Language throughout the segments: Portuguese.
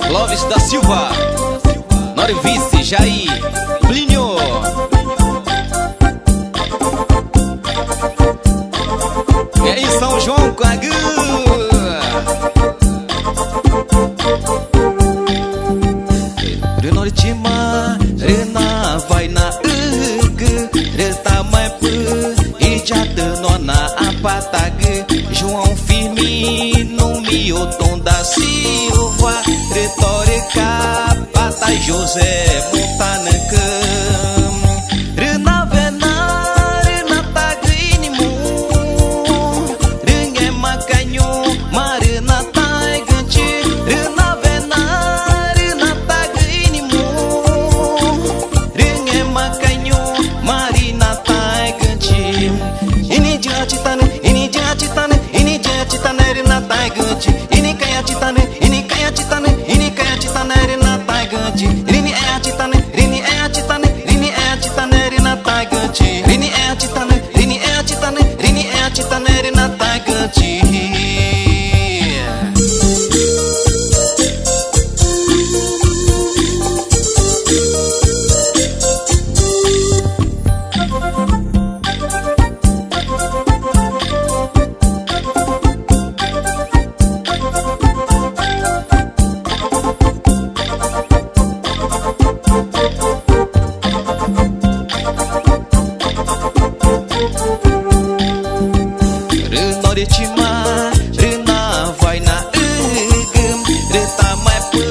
Clóvis da Silva, Norivice, Jair, Plínio. E aí, São João com a Renoritima, Rena vai na Reta mai pu e já nona apatague João firme no miotom da Silva retórica Pata José Montananca Rena vena Rena taginimu Renge macanho Marina taiganti Rena vena Rena taginimu Renge macanho Marina taiganti Ini jatitane Rena taiganti Ini kaya titane Rena taiganti Rini é atitane Rena taiganti Rini é atitane Rena taiganti Renoritima, Rena vai na Reta mai pu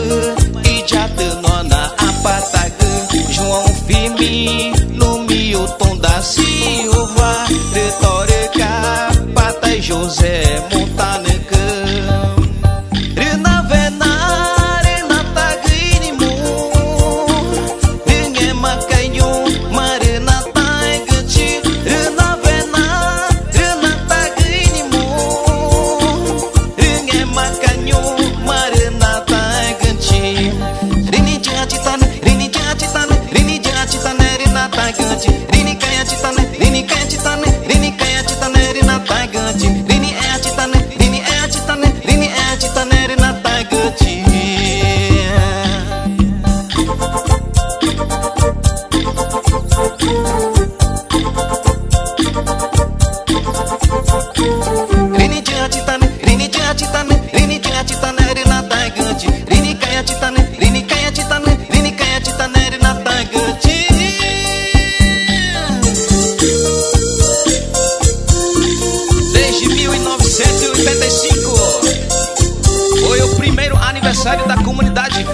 e já nona apatague João firme no miotom da Silva retórica Pata José Montananca Rena vena Rena taginimu Renge macanho Marina taiganti Rena vena Rena taginimu Renge macanho Marina taiganti Rini jatitane Rena taiganti Rini kaya titane Rena taiganti Rini é atitane Rena taiganti Rini jatitane Rena taiganti Rini kaya titane Rena taiganti Desde 1985 foi o primeiro aniversário da comunidade